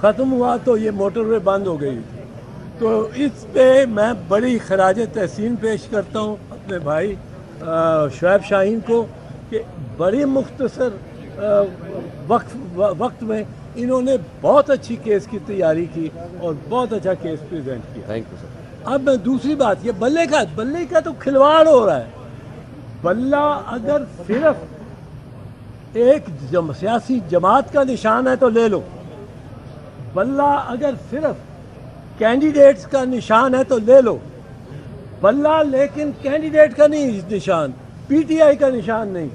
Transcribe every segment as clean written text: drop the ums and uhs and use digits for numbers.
ختم ہوا تو یہ موٹر وے بند ہو گئی، تو اس پہ میں بڑی خراج تحسین پیش کرتا ہوں اپنے بھائی شعیب شاہین کو کہ بڑی مختصر وقت میں انہوں نے بہت اچھی کیس کی تیاری کی اور بہت اچھا کیس پریزنٹ کیا۔ Thank you sir. اب میں دوسری بات، یہ بلے کا تو کھلواڑ ہو رہا ہے۔ بلہ اگر صرف ایک سیاسی جماعت کا نشان ہے تو لے لو، بلہ اگر صرف کینڈیڈیٹس کا نشان ہے تو لے لو، بلہ لیکن کینڈیڈیٹ کا نہیں نشان، پی ٹی آئی کا نشان نہیں،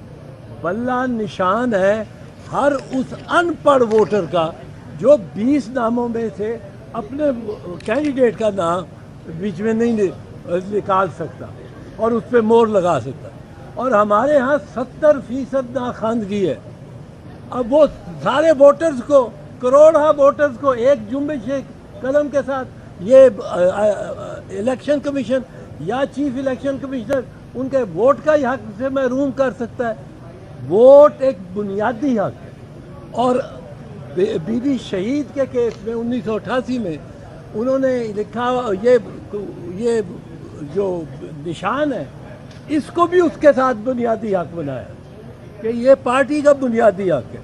بلہ نشان ہے ہر اس ان پڑھ ووٹر کا جو 20 ناموں میں سے اپنے کینڈیڈیٹ کا نام بیچ میں نہیں نکال سکتا اور اس پہ مور لگا سکتا، اور ہمارے ہاں 70% ناخواندگی ہے۔ اب وہ سارے ووٹرز کو، کروڑہ ووٹرز کو ایک جنبش قدم کے ساتھ یہ الیکشن کمیشن یا چیف الیکشن کمشنر ان کے ووٹ کا ہی حق سے محروم کر سکتا ہے۔ ووٹ ایک بنیادی حق ہے، اور بی بی شہید کے کیس میں 1988 میں انہوں نے لکھا یہ جو نشان ہے اس کو بھی اس کے ساتھ بنیادی حق بنایا کہ یہ پارٹی کا بنیادی حق ہے،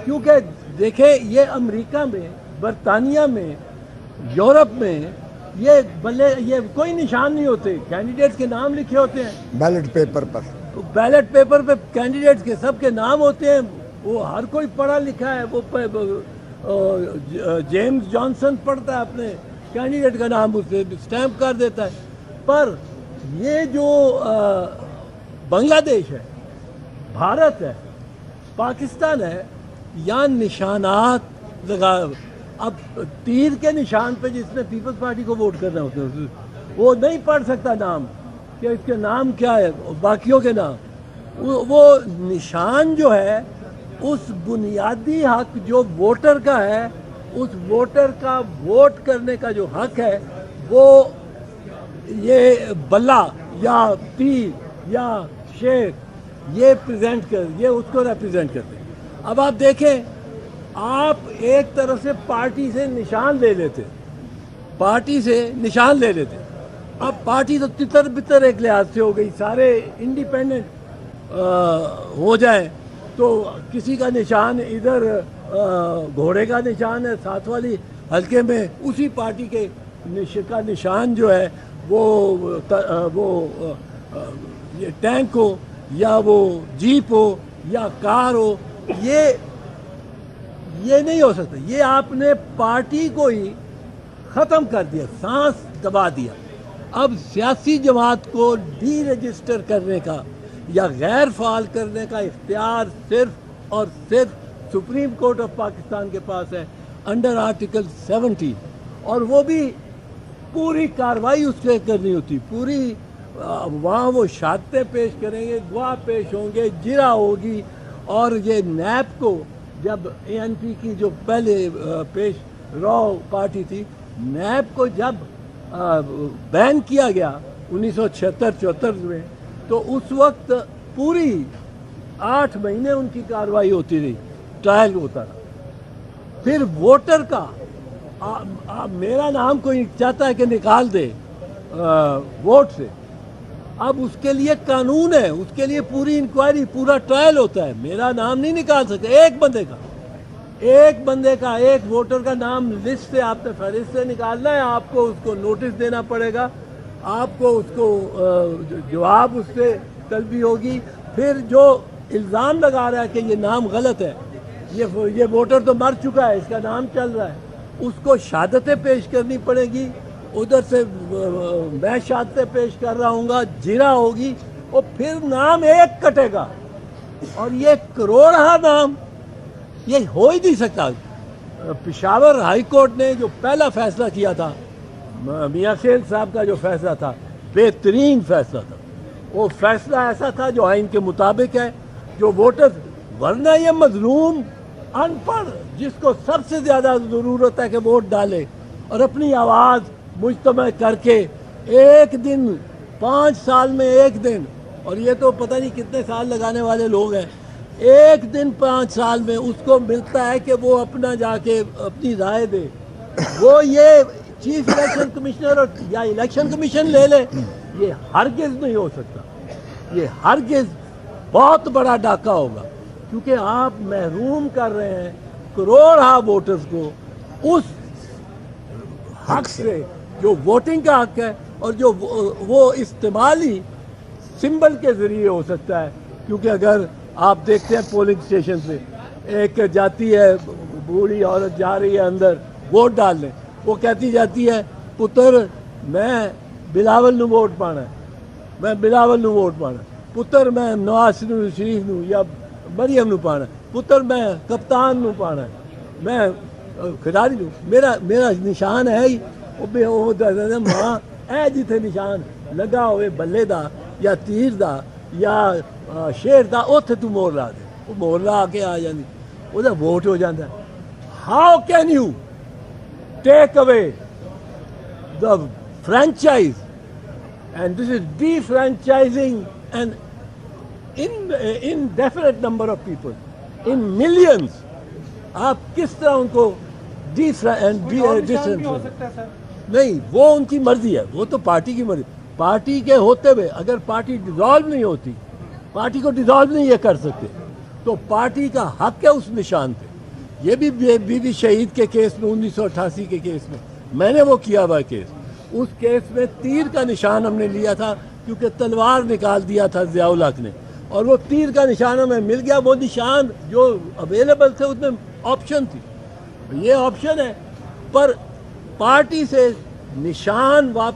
کیونکہ دیکھیں یہ امریکہ میں، برطانیہ میں، یورپ میں یہ کوئی نشان نہیں ہوتے، کینڈیڈیٹس کے نام لکھے ہوتے ہیں بیلٹ پیپر پر، بیلٹ پیپر پہ کینڈیڈیٹس کے سب کے نام ہوتے ہیں، وہ ہر کوئی پڑھا لکھا ہے، وہ جیمز جانسن پڑھتا ہے اپنے کینڈیڈیٹ کا نام اس سے اسٹیمپ کر دیتا ہے۔ پر یہ جو بنگلہ دیش ہے، بھارت ہے، پاکستان ہے، یا نشانات لگا، اب تیر کے نشان پہ جس نے پیپلز پارٹی کو ووٹ کرنا ہوتا ہے وہ نہیں پڑھ سکتا نام کہ اس کے نام کیا ہے، باقیوں کے نام، وہ نشان جو ہے اس بنیادی حق جو ووٹر کا ہے، اس ووٹر کا ووٹ کرنے کا جو حق ہے، وہ یہ بلہ یا تیر یا شیر یہ اس کو ریپرزینٹ کرتے ہیں۔ اب آپ دیکھیں، آپ ایک طرف سے پارٹی سے نشان لے لیتے، اب پارٹی تو تتر بتر ایک لحاظ سے ہو گئی، سارے انڈیپینڈنٹ ہو جائیں تو کسی کا نشان ادھر گھوڑے کا نشان ہے ساتھ والی حلقے میں، اسی پارٹی کے کا نشان جو ہے وہ ٹینک ہو یا وہ جیپ ہو یا کار ہو، یہ نہیں ہو سکتا۔ یہ آپ نے پارٹی کو ہی ختم کر دیا، سانس دبا دیا۔ اب سیاسی جماعت کو ڈی رجسٹر کرنے کا یا غیر فعال کرنے کا اختیار صرف اور صرف سپریم کورٹ آف پاکستان کے پاس ہے انڈر آرٹیکل 70، اور وہ بھی پوری کاروائی اس سے کرنی ہوتی، پوری وہاں وہ شہادتیں پیش کریں گے، گواہ پیش ہوں گے، جرا ہوگی، اور یہ نیب کو جب اے این پی کی جو پہلے پیش رو پارٹی تھی، نیب کو جب بین کیا گیا 1976-74 میں، تو اس وقت پوری 8 مہینے ان کی کاروائی ہوتی رہی، ٹرائل ہوتا رہا۔ پھر ووٹر کا میرا نام کوئی چاہتا ہے کہ نکال دے ووٹ سے، اب اس کے لیے قانون ہے، اس کے لیے پوری انکوائری، پورا ٹرائل ہوتا ہے، میرا نام نہیں نکال سکتے ایک بندے کا ایک ووٹر کا نام لسٹ سے آپ نے فہرست سے نکالنا ہے، آپ کو اس کو نوٹس دینا پڑے گا، آپ کو اس کو جواب اس سے طلبی ہوگی، پھر جو الزام لگا رہا ہے کہ یہ نام غلط ہے، یہ ووٹر تو مر چکا ہے، اس کا نام چل رہا ہے، اس کو شہادتیں پیش کرنی پڑے گی، ادھر سے میں شہادتیں پیش کر رہا ہوں گا، جرا ہوگی، اور پھر نام ایک کٹے گا، اور یہ کروڑہ نام یہ ہو ہی نہیں سکتا۔ پشاور ہائی کورٹ نے جو پہلا فیصلہ کیا تھا، میاں خیل صاحب کا جو فیصلہ تھا، بہترین فیصلہ تھا، وہ فیصلہ ایسا تھا جو آئین کے مطابق ہے، جو ووٹر، ورنہ یہ مظلوم ان پڑھ جس کو سب سے زیادہ ضرورت ہے کہ ووٹ ڈالے اور اپنی آواز مجتمع کر کے ایک دن، 5 سال میں ایک دن، اور یہ تو پتہ نہیں کتنے سال لگانے والے لوگ ہیں، ایک دن 5 سال میں اس کو ملتا ہے کہ وہ اپنا جا کے اپنی رائے دے. وہ یہ چیف الیکشن کمشنر اور یا الیکشن کمیشن لے لے, یہ ہرگز نہیں ہو سکتا. یہ ہرگز بہت بڑا ڈاکہ ہوگا, کیونکہ آپ محروم کر رہے ہیں کروڑہا ووٹرز کو اس حق سے جو ووٹنگ کا حق ہے, اور جو وہ استعمالی سمبل کے ذریعے ہو سکتا ہے. کیونکہ اگر آپ دیکھتے ہیں پولنگ اسٹیشن سے ایک جاتی ہے بوڑھی عورت جا رہی ہے اندر ووٹ ڈالنے, وہ کہتی جاتی ہے پتر میں بلاول نو ووٹ پانا ہے, میں بلاول نو ووٹ پانا, پتر میں نواز شریف نو یا مریم نو پانا, پتر میں کپتان نو پانا ہے, میں کھلاڑی نو, میرا نشان ہے ہی ماں اے جتھے نشان لگا ہوئے بلے دا یا تیر دا یا شیر دا اوتھے تو مور لا دے, وہ مور لا کے آ جاندی, وہ ووٹ ہو جاتا ہے. How can you take away the franchise, and this is D-franchising an indefinite number of people in millions. آپ کس طرح ان کو نہیں, وہ ان کی مرضی ہے, وہ تو پارٹی کی مرضی. پارٹی کے ہوتے ہوئے اگر پارٹی ڈیزالو نہیں ہوتی, پارٹی کو ڈیزالو نہیں یہ کر سکتے, تو پارٹی کا حق ہے اس نشان پہ. یہ بھی بی بی شہید کے کیس میں 1988 کے کیس میں نے وہ کیا ہوا کیس, اس کیس میں تیر کا نشان ہم نے لیا تھا کیونکہ تلوار نکال دیا تھا ضیاء الحق نے, اور وہ تیر کا نشان ہمیں مل گیا. وہ نشان جو اویلیبل تھے اس میں آپشن تھی, یہ آپشن ہے, پر پارٹی سے نشان واپس